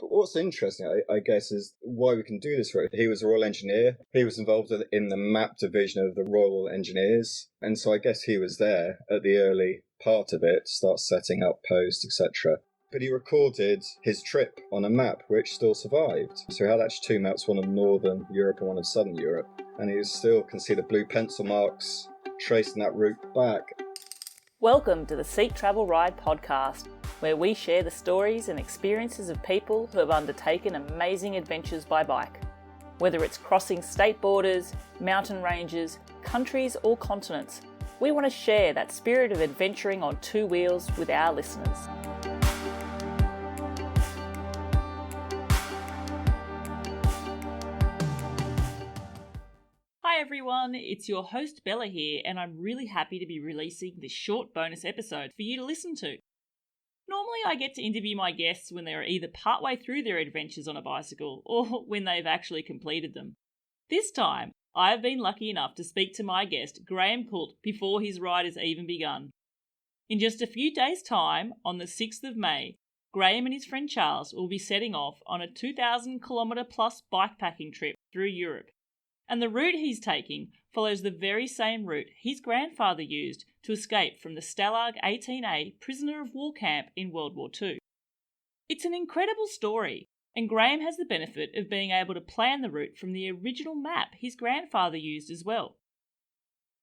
But what's interesting, I guess, is why we can do this road. He was a Royal Engineer. He was involved in the map division of the Royal Engineers. And so I guess he was there at the early part of it, start setting up posts, etc. But he recorded his trip on a map, which still survived. So he had actually two maps, one of Northern Europe and one of Southern Europe. And you still can see the blue pencil marks tracing that route back. Welcome to the Seek Travel Ride podcast, where we share the stories and experiences of people who have undertaken amazing adventures by bike. Whether it's crossing state borders, mountain ranges, countries or continents, we want to share that spirit of adventuring on two wheels with our listeners. Hi everyone, it's your host Bella here, and I'm really happy to be releasing this short bonus episode for you to listen to. Normally I get to interview my guests when they are either partway through their adventures on a bicycle or when they've actually completed them. This time, I have been lucky enough to speak to my guest Graham Coult before his ride has even begun. In just a few days' time, on the 6th of May, Graham and his friend Charles will be setting off on a 2,000 kilometre plus bikepacking trip through Europe. And the route he's taking follows the very same route his grandfather used to escape from the Stalag 18A prisoner of war camp in World War II. It's an incredible story, and Graham has the benefit of being able to plan the route from the original map his grandfather used as well.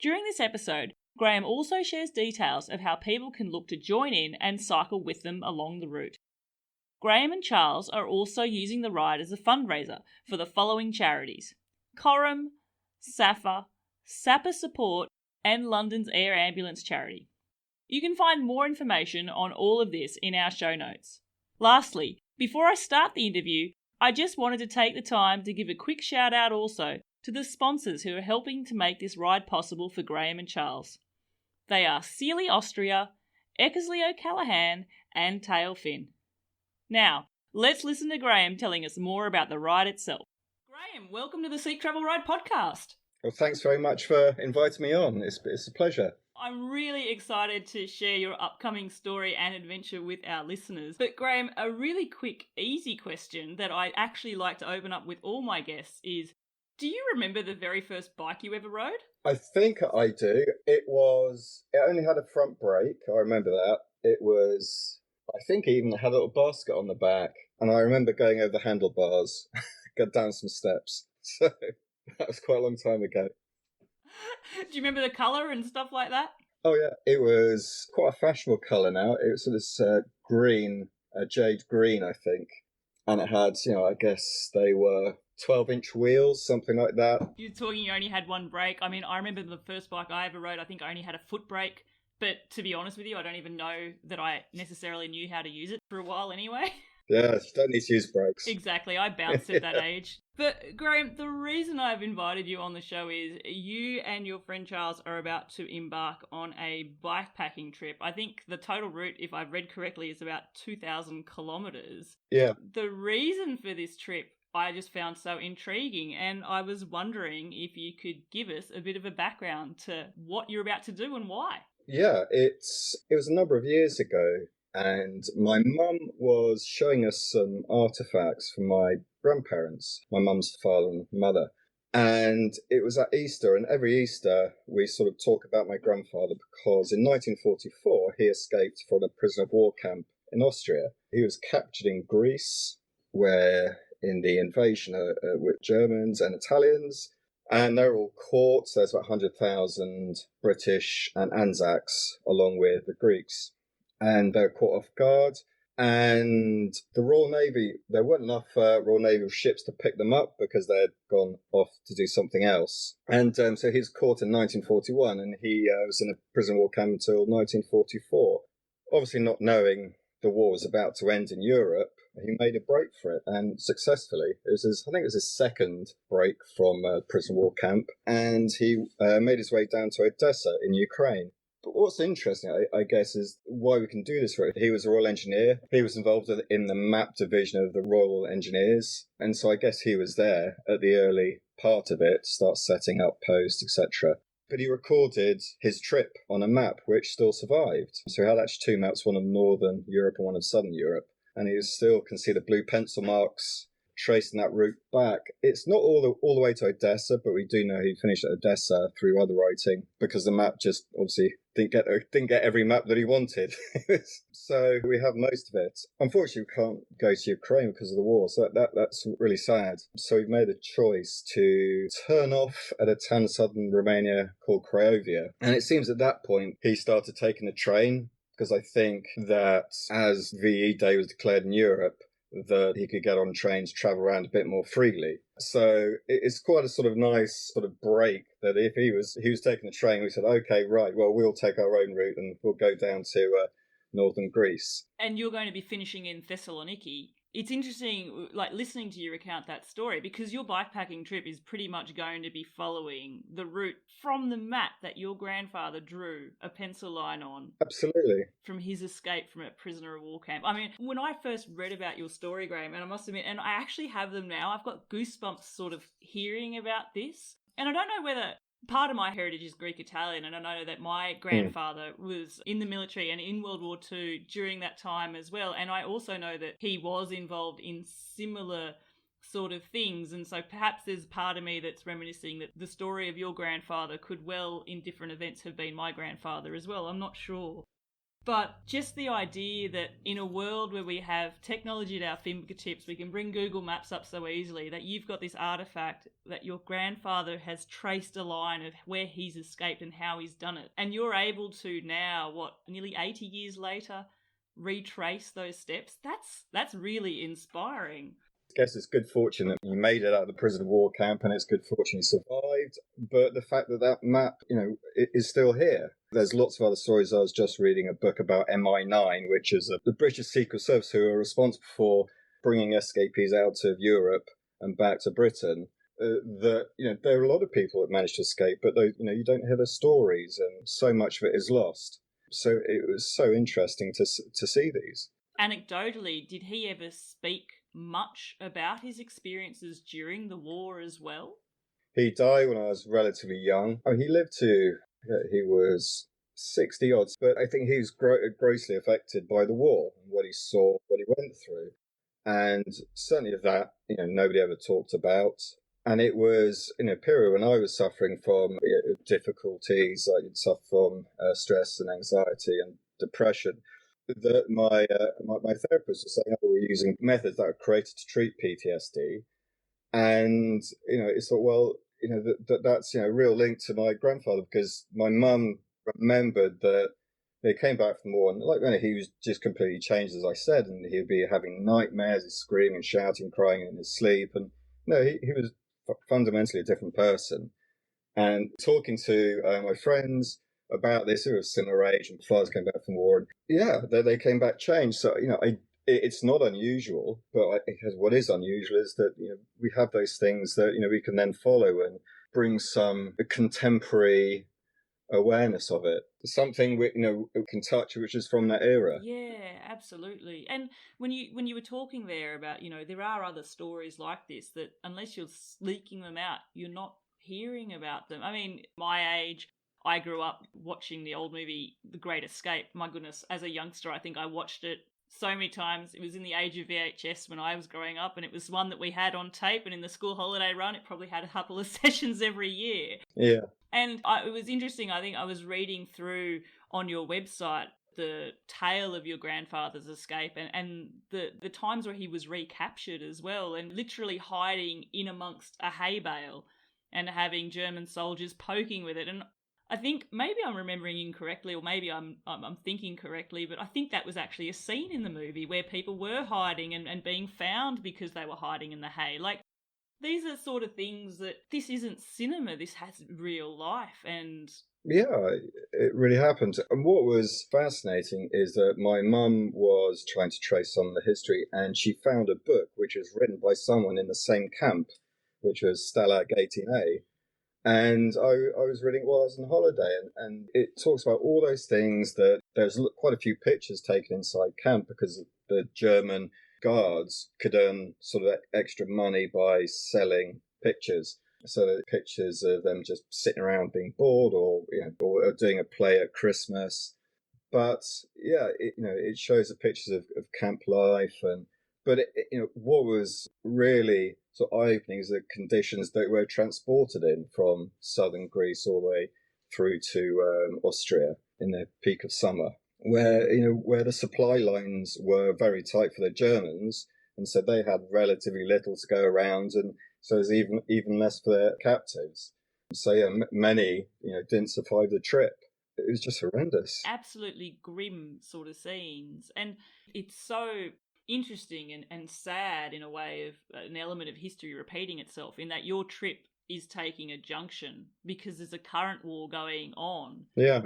During this episode, Graham also shares details of how people can look to join in and cycle with them along the route. Graham and Charles are also using the ride as a fundraiser for the following charities: Coram, SAFA, SAPA Support, and London's Air Ambulance Charity. You can find more information on all of this in our show notes. Lastly, before I start the interview, I just wanted to take the time to give a quick shout out also to the sponsors who are helping to make this ride possible for Graham and Charles. They are Sealy Austria, Eckersley O'Callaghan, and Tailfin. Now, let's listen to Graham telling us more about the ride itself. Graham, welcome to the Seek Travel Ride podcast. Well, thanks very much for inviting me on. It's a pleasure. I'm really excited to share your upcoming story and adventure with our listeners. But Graham, a really quick, easy question that I actually like to open up with all my guests is, do you remember the very first bike you ever rode? I think I do. It only had a front brake. I remember that. I think it even had a little basket on the back. And I remember going over the handlebars, got down some steps. So that was quite a long time ago. Do you remember the colour and stuff like that? Oh yeah, it was quite a fashionable colour now. It was this green, jade green, I think. And it had, I guess they were 12-inch wheels, something like that. You're talking you only had one brake. I mean, I remember the first bike I ever rode, I think I only had a foot brake. But to be honest with you, I don't even know that I necessarily knew how to use it for a while anyway. Yeah, you don't need to use brakes. Exactly, I bounced at that age. But Graham, the reason I've invited you on the show is you and your friend Charles are about to embark on a bikepacking trip. I think the total route, if I've read correctly, is about 2,000 kilometres. Yeah. The reason for this trip I just found so intriguing, and I was wondering if you could give us a bit of a background to what you're about to do and why. Yeah, it was a number of years ago. And my mum was showing us some artefacts from my grandparents, my mum's father and mother. And it was at Easter, and every Easter we sort of talk about my grandfather because in 1944 he escaped from a prisoner of war camp in Austria. He was captured in Greece, where in the invasion with Germans and Italians, and they were all caught. So there's about 100,000 British and Anzacs along with the Greeks. And they were caught off guard. And the Royal Navy, there weren't enough Royal Navy ships to pick them up because they had gone off to do something else. And so he was caught in 1941, and he was in a prison war camp until 1944. Obviously not knowing the war was about to end in Europe, he made a break for it, and successfully. I think it was his second break from prison war camp, and he made his way down to Odessa in Ukraine. But what's interesting, I guess, is why we can do this road. He was a Royal Engineer. He was involved in the map division of the Royal Engineers. And so I guess he was there at the early part of it, start setting up posts, etc. But he recorded his trip on a map, which still survived. So he had actually two maps, one of Northern Europe and one of Southern Europe. and you still can see the blue pencil marks tracing that route back. It's not all the way to Odessa, but we do know he finished at Odessa through other writing because the map just obviously didn't get every map that he wanted. So we have most of it. Unfortunately, we can't go to Ukraine because of the war, so that's really sad. So we've made a choice to turn off at a town in southern Romania called Craiova, and it seems at that point he started taking a train, because I think that as VE Day was declared in Europe, that he could get on trains, travel around a bit more freely. So it's quite a sort of nice sort of break that if he was taking a train, we said, okay, right, well, we'll take our own route and we'll go down to northern Greece. And you're going to be finishing in Thessaloniki. It's interesting, like, listening to you recount that story, because your bikepacking trip is pretty much going to be following the route from the map that your grandfather drew a pencil line on. Absolutely. From his escape from a prisoner of war camp. I mean, when I first read about your story, Graham, and I must admit, and I actually have them now, I've got goosebumps sort of hearing about this. And I don't know whether... Part of my heritage is Greek-Italian, and I know that my grandfather was in the military and in World War II during that time as well. And I also know that he was involved in similar sort of things. And so perhaps there's part of me that's reminiscing that the story of your grandfather could well, in different events, have been my grandfather as well. I'm not sure. But just the idea that in a world where we have technology at our fingertips, we can bring Google Maps up so easily, that you've got this artifact that your grandfather has traced a line of where he's escaped and how he's done it. And you're able to now, nearly 80 years later, retrace those steps. That's really inspiring. I guess it's good fortune that you made it out of the prison of war camp, and it's good fortune you survived. But the fact that map, is still here. There's lots of other stories. I was just reading a book about MI9, which is the British Secret Service who are responsible for bringing escapees out of Europe and back to Britain. There are a lot of people that managed to escape, but you don't hear their stories, and so much of it is lost. So it was so interesting to see these. Anecdotally, did he ever speak much about his experiences during the war as well? He died when I was relatively young. He lived to... he was 60 odds, but I think he was grossly affected by the war and what he saw, what he went through. And certainly of that, nobody ever talked about. And it was in a period when I was suffering from difficulties. I did suffer from stress and anxiety and depression. That my therapist was saying, we're using methods that are created to treat PTSD. And, it's thought, well, that's a real link to my grandfather, because my mum remembered that he came back from war, and he was just completely changed, as I said, and he'd be having nightmares, he's screaming, shouting, crying in his sleep, and he was fundamentally a different person. And talking to my friends about this, who were similar age, and fathers came back from war, and they came back changed. So it's not unusual, but what is unusual is that we have those things that we can then follow and bring some contemporary awareness of it. Something we can touch, which is from that era. Yeah, absolutely. And when you were talking there about there are other stories like this that unless you're leaking them out, you're not hearing about them. I mean, my age, I grew up watching the old movie The Great Escape. My goodness, as a youngster, I think I watched it so many times. It was in the age of VHS when I was growing up, and it was one that we had on tape, and in the school holiday run it probably had a couple of sessions every year. Yeah. And it was interesting. I think I was reading through on your website the tale of your grandfather's escape and the times where he was recaptured as well, and literally hiding in amongst a hay bale and having German soldiers poking with it. And I think maybe I'm remembering incorrectly, or maybe I'm thinking correctly, but I think that was actually a scene in the movie where people were hiding and being found because they were hiding in the hay. Like, these are sort of things that this isn't cinema, this has real life. And yeah, it really happened. And what was fascinating is that my mum was trying to trace some of the history, and she found a book which was written by someone in the same camp, which was Stalag 18A. And I was reading while I was on holiday, and it talks about all those things that there's quite a few pictures taken inside camp because the German guards could earn sort of extra money by selling pictures. So the pictures of them just sitting around being bored, or or doing a play at Christmas. But yeah, it shows the pictures of camp life, but what was really sort of eye-opening is the conditions that we're transported in from southern Greece all the way through to Austria in the peak of summer, where the supply lines were very tight for the Germans, and so they had relatively little to go around, and so there's even less for their captives. So yeah, many didn't survive the trip. It was just horrendous. Absolutely grim sort of scenes. And it's so interesting and sad in a way of an element of history repeating itself in that your trip is taking a junction because there's a current war going on. Yeah.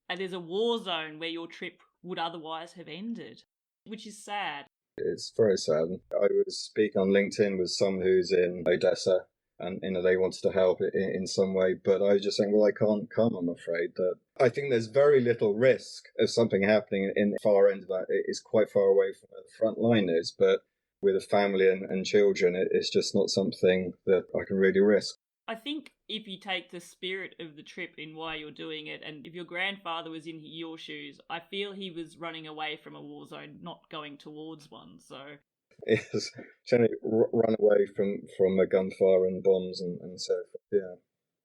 And there's a war zone where your trip would otherwise have ended, which is sad. It's very sad. I was speaking on LinkedIn with someone who's in Odessa, and they wanted to help in some way, but I was just saying, well, I can't come, I'm afraid. That I think there's very little risk of something happening in the far end of that. It is quite far away from where the front line is, but with a family and children, it's just not something that I can really risk. I think if you take the spirit of the trip in why you're doing it, and if your grandfather was in your shoes, I feel he was running away from a war zone, not going towards one. So is generally run away from a gunfire and bombs and so forth. Yeah.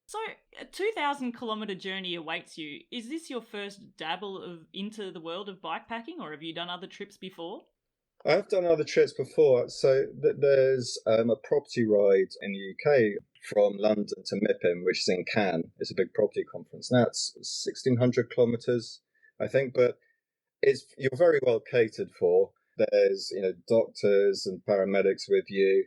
So a 2,000 kilometre journey awaits you. Is this your first dabble into the world of bikepacking, or have you done other trips before? I have done other trips before. So there's a property ride in the UK from London to Mipham, which is in Cannes. It's a big property conference. Now it's 1,600 kilometres, I think, but you're very well catered for. There's doctors and paramedics with you.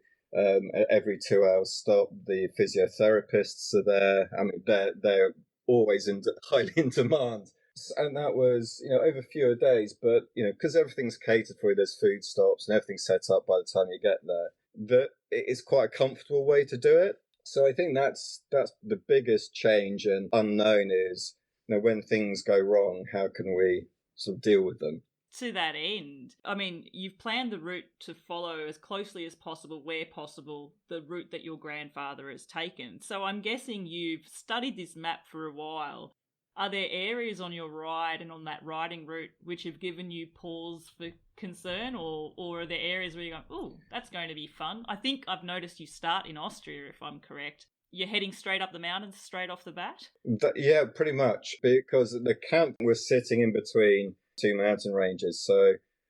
Every 2 hours stop, the physiotherapists are there. I mean, they're always highly in demand. And that was over fewer days, but because everything's catered for, there's food stops and everything's set up by the time you get there. That it is quite a comfortable way to do it. So I think that's the biggest change and unknown is when things go wrong, how can we sort of deal with them? To that end, I mean, you've planned the route to follow as closely as possible, where possible, the route that your grandfather has taken. So I'm guessing you've studied this map for a while. Are there areas on your ride and on that riding route which have given you pause for concern, or are there areas where you're going, oh, that's going to be fun? I think I've noticed you start in Austria, if I'm correct. You're heading straight up the mountains straight off the bat? Yeah, pretty much, because the camp was sitting in between two mountain ranges.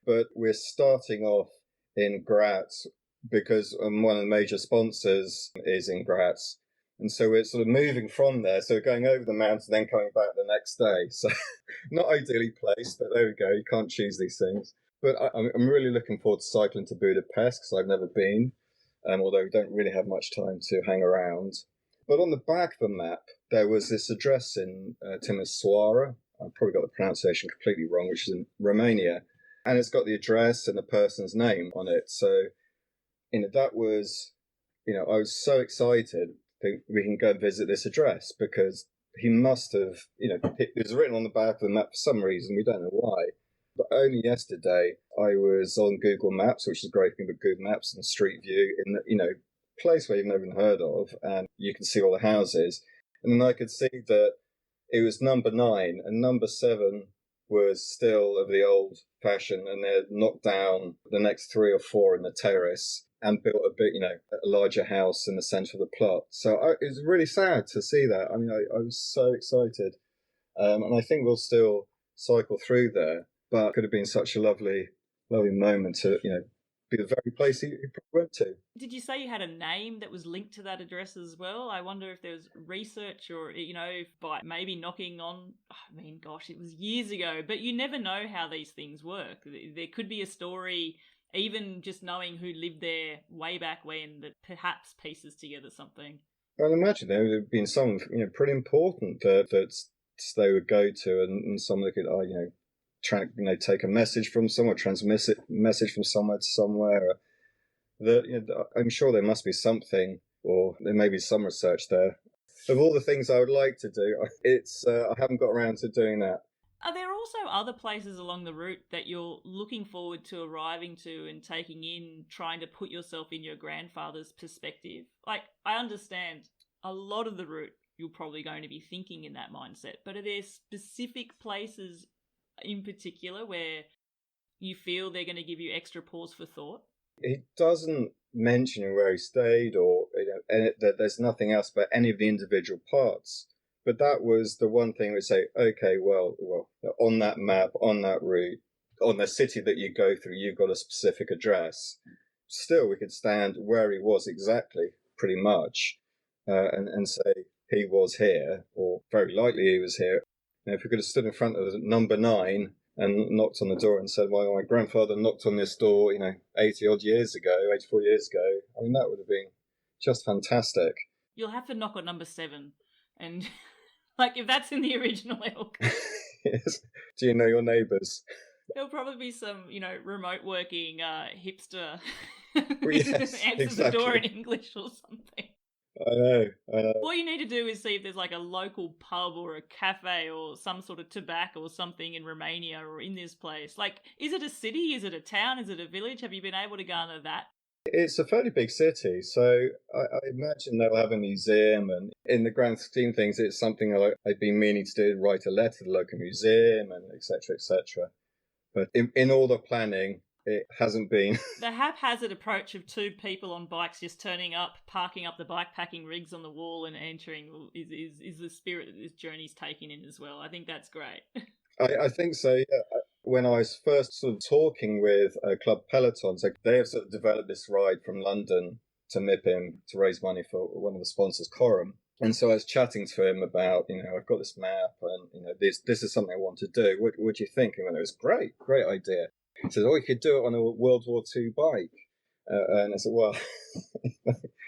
But we're starting off in Graz because one of the major sponsors is in Graz. And so we're sort of moving from there. So going over the mountain, then coming back the next day. So not ideally placed, but there we go. You can't choose these things. But I'm really looking forward to cycling to Budapest because I've never been, although we don't really have much time to hang around. But on the back of the map, there was this address in Timisoara. I probably got the pronunciation completely wrong, which is in Romania. And it's got the address and the person's name on it. So, that was, I was so excited that we can go and visit this address because he must have, it was written on the back of the map for some reason. We don't know why. But only yesterday, I was on Google Maps, which is a great thing with Google Maps and Street View, in the, place where you've never even heard of, and you can see all the houses. And then I could see that it was number 9, and number 7 was still of the old fashion, and they had knocked down the next 3 or 4 in the terrace and built a bit, a larger house in the centre of the plot. So it was really sad to see that. I mean, I was so excited. And I think we'll still cycle through there, but it could have been such a lovely moment to, be the very place he probably went to. Did you say you had a name that was linked to that address as well? I wonder if there was research or, by maybe knocking on, I mean, gosh, it was years ago, but you never know how these things work. There could be a story, even just knowing who lived there way back when, that perhaps pieces together something. I'd imagine there would have been someone, pretty important that they would go to, and someone that could, take a message from somewhere, transmit a message from somewhere to somewhere. I'm sure there must be something, or there may be some research there. Of all the things I would like to do, I haven't got around to doing that. Are there also other places along the route that you're looking forward to arriving to and taking in, trying to put yourself in your grandfather's perspective? Like, I understand a lot of the route you're probably going to be thinking in that mindset, but are there specific places in particular where you feel they're going to give you extra pause for thought? He doesn't mention where he stayed, or that there's nothing else about any of the individual parts. But that was the one thing we say, okay, well, on that map, on that route, on the city that you go through, you've got a specific address. Still, we could stand where he was exactly, pretty much, and say he was here, or very likely he was here. If we could have stood in front of number 9 and knocked on the door and said, well, my grandfather knocked on this door, 80 odd years ago, 84 years ago, I mean, that would have been just fantastic. You'll have to knock on number 7. And, like, if that's in the original ilk. Yes. Do you know your neighbours? There'll probably be some, remote working hipster Yes, answers the door in English or something. I know. All you need to do is see if there's like a local pub or a cafe or some sort of tobacco or something in Romania or in this place. Like, is it a city? Is it a town? Is it a village? Have you been able to garner that? It's a fairly big city, so I imagine they'll have a museum, and in the grand scheme of things, it's something I've been meaning to do, write a letter to the local museum, and etc., etc. But in all the planning, it hasn't been. The haphazard approach of 2 people on bikes just turning up, parking up the bikepacking rigs on the wall and entering is the spirit that this journey's taking in as well. I think that's great. I think so, yeah. When I was first sort of talking with Club Peloton, so they have sort of developed this ride from London to Mipham to raise money for one of the sponsors, Coram. And so I was chatting to him about, I've got this map and, this is something I want to do. What do you think? And it was great idea. He said, you could do it on a World War II bike. And I said, well,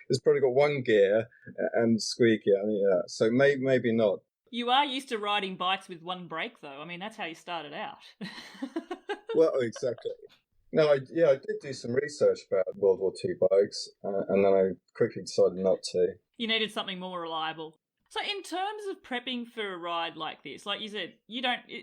it's probably got one gear and squeaky. So maybe not. You are used to riding bikes with one brake, though. I mean, that's how you started out. Well, exactly. No, I did do some research about World War II bikes, and then I quickly decided not to. You needed something more reliable. So in terms of prepping for a ride like this, like you said,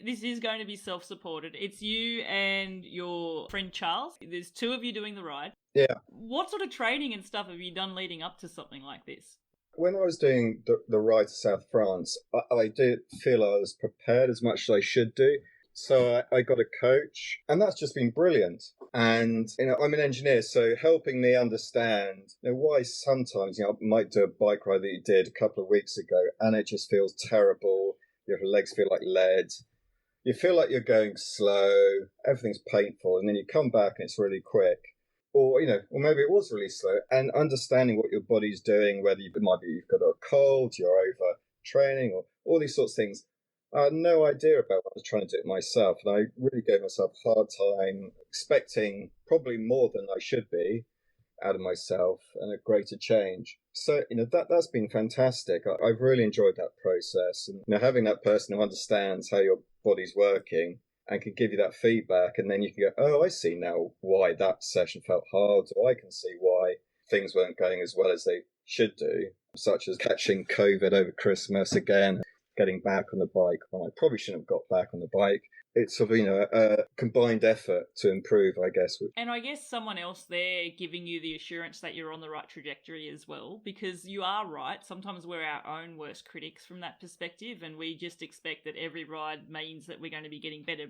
this is going to be self-supported. It's you and your friend Charles. There's 2 of you doing the ride. Yeah. What sort of training and stuff have you done leading up to something like this? When I was doing the ride to South France, I did feel I was prepared as much as I should do. So I got a coach, and that's just been brilliant. And, I'm an engineer, so helping me understand why sometimes, I might do a bike ride that you did a couple of weeks ago, and it just feels terrible. Your legs feel like lead. You feel like you're going slow. Everything's painful. And then you come back and it's really quick. Or maybe it was really slow, and understanding what your body's doing, whether it might be you've got a cold, you're over training, or all these sorts of things. I had no idea about what I was trying to do it myself, and I really gave myself a hard time, expecting probably more than I should be out of myself and a greater change. So, that's been fantastic. I've really enjoyed that process, and having that person who understands how your body's working and can give you that feedback, and then you can go, oh, I see now why that session felt hard, or I can see why things weren't going as well as they should do, such as catching COVID over Christmas again, getting back on the bike when I probably shouldn't have got back on the bike. It's sort of, a combined effort to improve, I guess. And I guess someone else there giving you the assurance that you're on the right trajectory as well, because you are right. Sometimes we're our own worst critics from that perspective, and we just expect that every ride means that we're going to be getting better.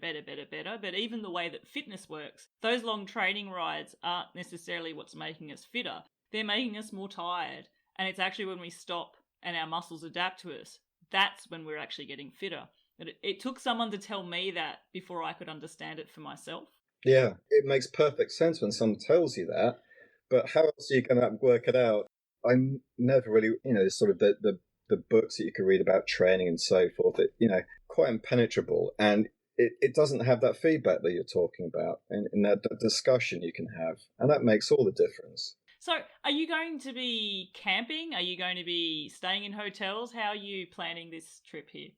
But even the way that fitness works, those long training rides aren't necessarily what's making us fitter. They're making us more tired. And it's actually when we stop and our muscles adapt to us, that's when we're actually getting fitter. It took someone to tell me that before I could understand it for myself. Yeah, it makes perfect sense when someone tells you that, but how else are you going to work it out? I'm never really, sort of the books that you can read about training and so forth, quite impenetrable, and it doesn't have that feedback that you're talking about and that discussion you can have, and that makes all the difference. So are you going to be camping? Are you going to be staying in hotels? How are you planning this trip here?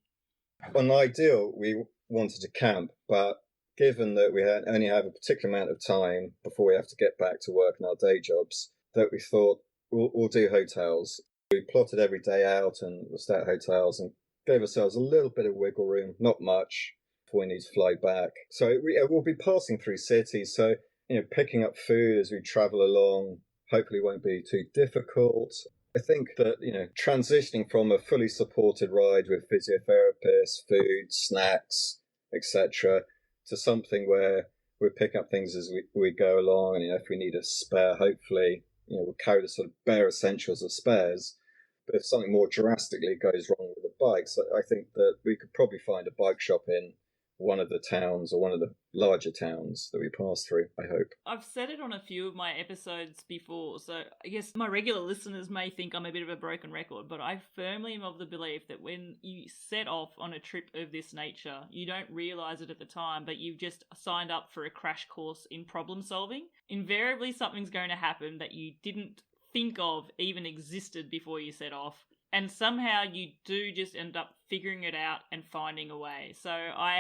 On ideal, we wanted to camp, but given that we only have a particular amount of time before we have to get back to work and our day jobs, that we thought we'll do hotels. We plotted every day out and we'll stay at hotels and gave ourselves a little bit of wiggle room, not much, before we need to fly back. So we'll be passing through cities, so picking up food as we travel along hopefully won't be too difficult. I think that, transitioning from a fully supported ride with physiotherapists, food, snacks, etc., to something where we're picking up things as we go along, and if we need a spare, hopefully, we'll carry the sort of bare essentials of spares. But if something more drastically goes wrong with the bikes, I think that we could probably find a bike shop in one of the towns or one of the larger towns that we pass through, I hope. I've said it on a few of my episodes before, so I guess my regular listeners may think I'm a bit of a broken record, but I firmly am of the belief that when you set off on a trip of this nature, you don't realise it at the time, but you've just signed up for a crash course in problem solving. Invariably, something's going to happen that you didn't think of even existed before you set off. And somehow you do just end up figuring it out and finding a way. So I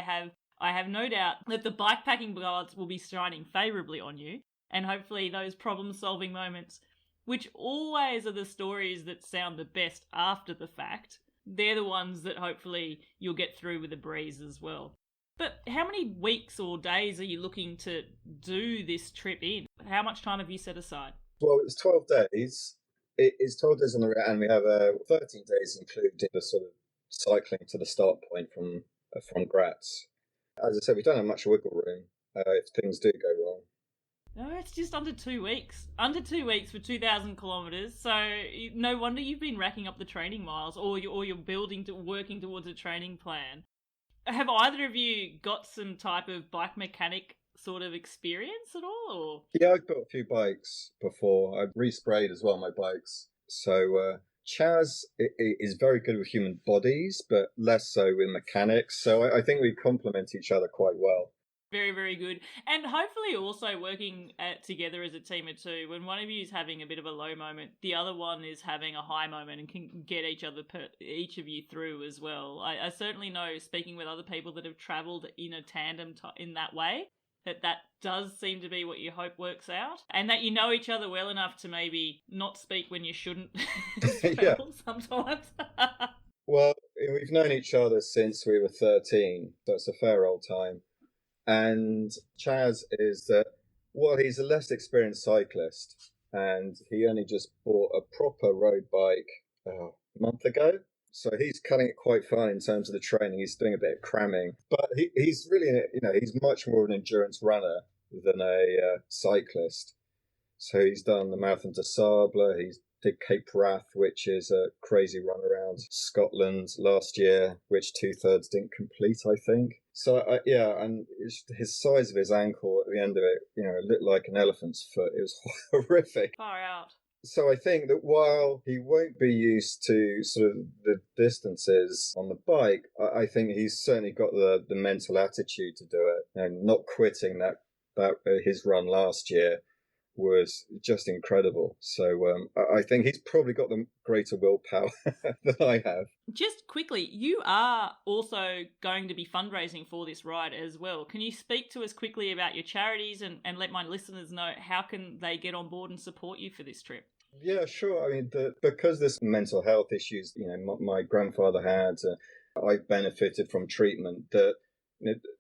have no doubt that the bikepacking gods will be shining favourably on you. And hopefully those problem-solving moments, which always are the stories that sound the best after the fact, they're the ones that hopefully you'll get through with a breeze as well. But how many weeks or days are you looking to do this trip in? How much time have you set aside? Well, it's 12 days. It's 12 days on the route, and we have 13 days including the sort of cycling to the start point from Graz. As I said, we don't have much wiggle room if things do go wrong. No, it's just under 2 weeks. Under 2 weeks for 2,000 kilometres. So no wonder you've been racking up the training miles, or you're working towards a training plan. Have either of you got some type of bike mechanic sort of experience at all? Or? Yeah, I've built a few bikes before. I've resprayed as well my bikes. So Chaz is very good with human bodies, but less so with mechanics. So I think we complement each other quite well. Very, very good. And hopefully also working together as a team of two. When one of you is having a bit of a low moment, the other one is having a high moment and can get each of you through as well. I certainly know, speaking with other people that have travelled in a tandem in that way, that does seem to be what you hope works out, and that you know each other well enough to maybe not speak when you shouldn't Yeah. sometimes. Well, we've known each other since we were 13, so it's a fair old time. And Chaz is that, well, he's a less experienced cyclist, and he only just bought a proper road bike a month ago. So he's cutting it quite fine in terms of the training. He's doing a bit of cramming, but he's really, he's much more of an endurance runner than a cyclist. So he's done the Marathon des Sables. He's did Cape Wrath, which is a crazy run around Scotland last year, which 2/3 didn't complete, I think. So and his size of his ankle at the end of it, it looked like an elephant's foot. It was horrific. Far out. So I think that while he won't be used to sort of the distances on the bike, I think he's certainly got the mental attitude to do it, and not quitting that his run last year was just incredible. So I think he's probably got the greater willpower than I have. Just quickly, you are also going to be fundraising for this ride as well. Can you speak to us quickly about your charities and let my listeners know how can they get on board and support you for this trip? Yeah, sure. I mean, because there's mental health issues, my grandfather had, I benefited from treatment, that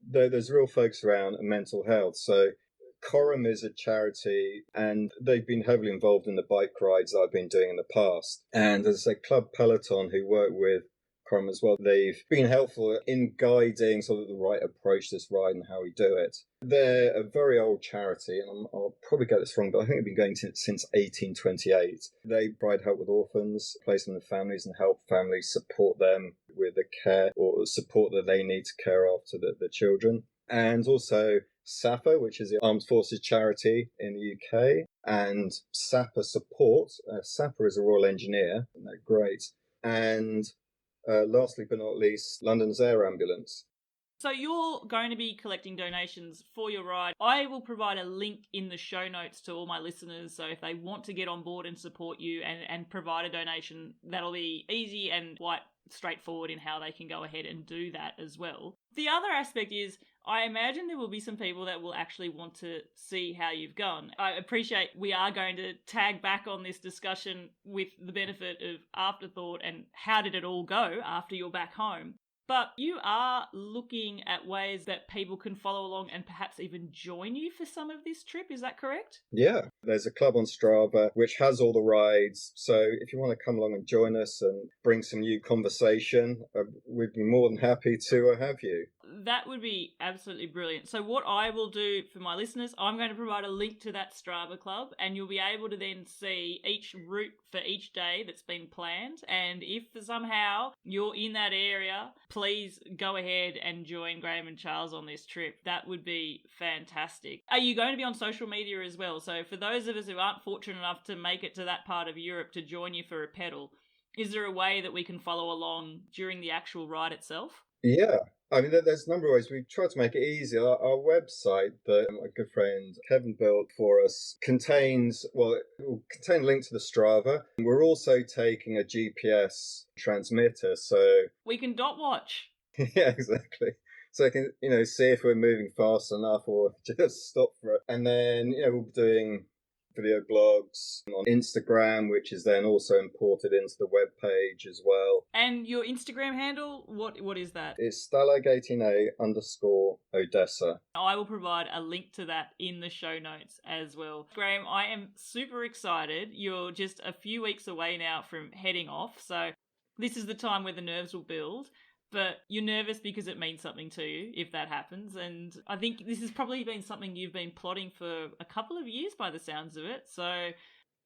there's real focus around mental health. So Coram is a charity, and they've been heavily involved in the bike rides that I've been doing in the past. And as a Club Peloton, who work with Coram as well, they've been helpful in guiding sort of the right approach to this ride and how we do it. They're a very old charity, and I'll probably get this wrong, but I think they've been going since 1828. They provide help with orphans, place them in families, and help families support them with the care or support that they need to care after the children. And also SAPA, which is the Armed Forces charity in the UK, and SAPA Support. SAPA is a Royal Engineer, and they're great. And lastly but not least, London's Air Ambulance. So you're going to be collecting donations for your ride. I will provide a link in the show notes to all my listeners, so if they want to get on board and support you and provide a donation, that'll be easy and quite straightforward in how they can go ahead and do that as well. The other aspect is, I imagine there will be some people that will actually want to see how you've gone. I appreciate we are going to tag back on this discussion with the benefit of afterthought and how did it all go after you're back home. But you are looking at ways that people can follow along and perhaps even join you for some of this trip. Is that correct? Yeah, there's a club on Strava which has all the rides. So if you want to come along and join us and bring some new conversation, we'd be more than happy to have you. That would be absolutely brilliant. So what I will do for my listeners, I'm going to provide a link to that Strava club, and you'll be able to then see each route for each day that's been planned. And if somehow you're in that area, please go ahead and join Graham and Charles on this trip. That would be fantastic. Are you going to be on social media as well? So for those of us who aren't fortunate enough to make it to that part of Europe to join you for a pedal, is there a way that we can follow along during the actual ride itself? Yeah. I mean, there's a number of ways. We try to make it easy. Our website that my good friend Kevin built for us contains, well, it will contain a link to the Strava. We're also taking a GPS transmitter, so we can dot watch. yeah, exactly. So I can, see if we're moving fast enough or just stop for it. And then, we'll be doing video blogs on Instagram, which is then also imported into the web page as well. And your Instagram handle, what is that? It's Stalag18A_Odessa. I will provide a link to that in the show notes as well. Graham, I am super excited. You're just a few weeks away now from heading off, so this is the time where the nerves will build. But you're nervous because it means something to you if that happens. And I think this has probably been something you've been plotting for a couple of years by the sounds of it. So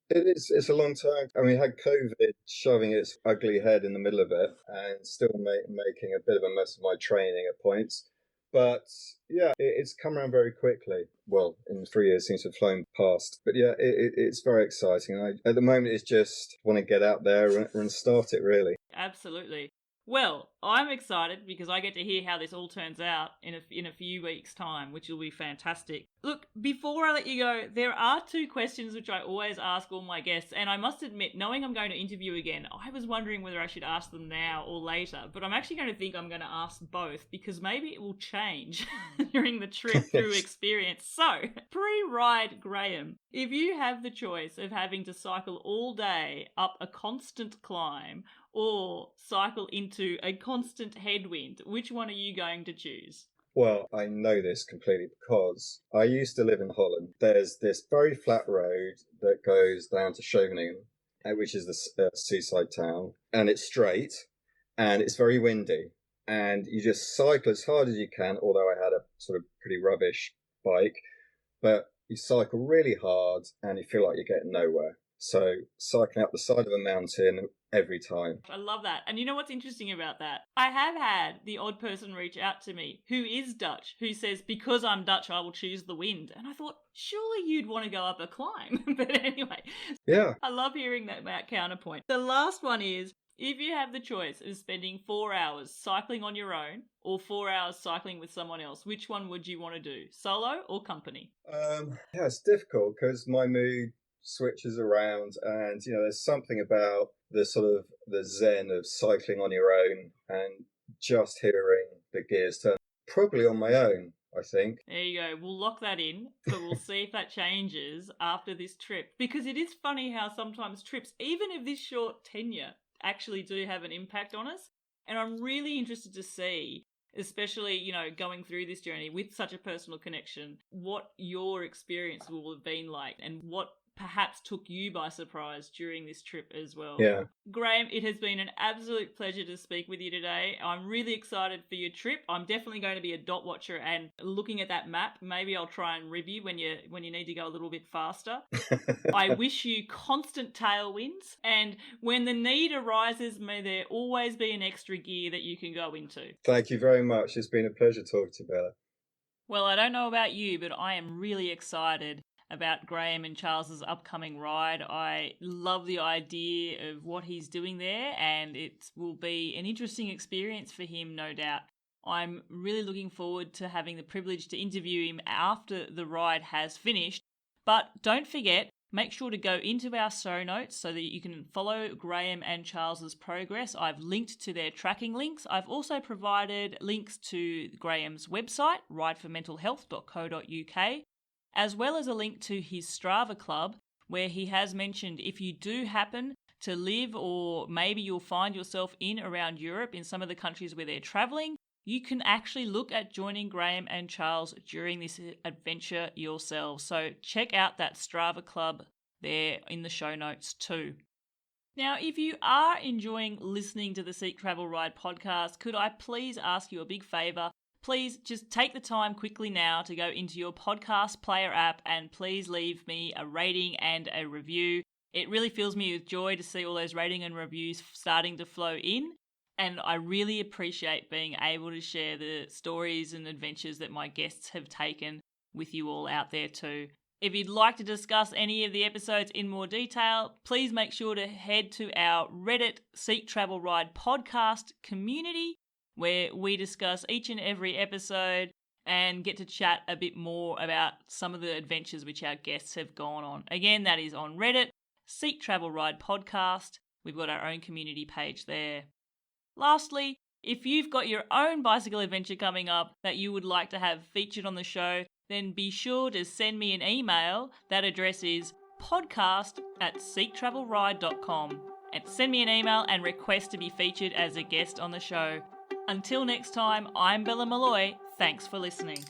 it is. It's a long time. I mean, we had COVID shoving its ugly head in the middle of it and still making a bit of a mess of my training at points. But yeah, it's come around very quickly. Well, in 3 years, it seems to have flown past. But yeah, it's very exciting. At the moment, it's just want to get out there and start it, really. Absolutely. Well, I'm excited because I get to hear how this all turns out in a few weeks' time, which will be fantastic. Look, before I let you go, there are two questions which I always ask all my guests, and I must admit, knowing I'm going to interview again, I was wondering whether I should ask them now or later, but I'm actually going to think I'm going to ask both because maybe it will change during the trip through experience. So, pre-ride Graham, if you have the choice of having to cycle all day up a constant climb or cycle into a constant headwind, which one are you going to choose? Well, I know this completely because I used to live in Holland. There's this very flat road that goes down to Scheveningen, which is the seaside town, and it's straight, and it's very windy, and you just cycle as hard as you can, although I had a sort of pretty rubbish bike, but you cycle really hard, and you feel like you're getting nowhere. So cycling up the side of a mountain every time. I love that. And you know what's interesting about that? I have had the odd person reach out to me who is Dutch, who says, because I'm Dutch, I will choose the wind. And I thought, surely you'd want to go up a climb. But anyway, yeah, I love hearing that counterpoint. The last one is, if you have the choice of spending 4 hours cycling on your own or 4 hours cycling with someone else, which one would you want to do? Solo or company? Yeah, it's difficult because my mood switches around, and there's something about the sort of the zen of cycling on your own and just hearing the gears turn, probably on my own, I think. There you go. We'll lock that in, but we'll see if that changes after this trip, because it is funny how sometimes trips, even of this short tenure, actually do have an impact on us. And I'm really interested to see, especially, going through this journey with such a personal connection, what your experience will have been like and what perhaps took you by surprise during this trip as well. Yeah. Graham, it has been an absolute pleasure to speak with you today. I'm really excited for your trip. I'm definitely going to be a dot watcher and looking at that map. Maybe I'll try and rib you when you need to go a little bit faster. I wish you constant tailwinds, and when the need arises, may there always be an extra gear that you can go into. Thank you very much. It's been a pleasure talking to you, Bella. Well, I don't know about you, but I am really excited about Graham and Charles's upcoming ride. I love the idea of what he's doing there, and it will be an interesting experience for him, no doubt. I'm really looking forward to having the privilege to interview him after the ride has finished. But don't forget, make sure to go into our show notes so that you can follow Graham and Charles's progress. I've linked to their tracking links. I've also provided links to Graham's website, rideformentalhealth.co.uk, as well as a link to his Strava club, where he has mentioned if you do happen to live, or maybe you'll find yourself in around Europe in some of the countries where they're traveling, you can actually look at joining Graham and Charles during this adventure yourselves. So check out that Strava club there in the show notes too. Now, if you are enjoying listening to the Seek Travel Ride podcast, could I please ask you a big favour? please just take the time quickly now to go into your podcast player app and please leave me a rating and a review. It really fills me with joy to see all those rating and reviews starting to flow in. And I really appreciate being able to share the stories and adventures that my guests have taken with you all out there too. If you'd like to discuss any of the episodes in more detail, please make sure to head to our Reddit Seek Travel Ride podcast community, where we discuss each and every episode and get to chat a bit more about some of the adventures which our guests have gone on. Again, that is on Reddit, Seek Travel Ride podcast. We've got our own community page there. Lastly, if you've got your own bicycle adventure coming up that you would like to have featured on the show, then be sure to send me an email. That address is podcast@seektravelride.com, and send me an email and request to be featured as a guest on the show. Until next time, I'm Bella Malloy. Thanks for listening.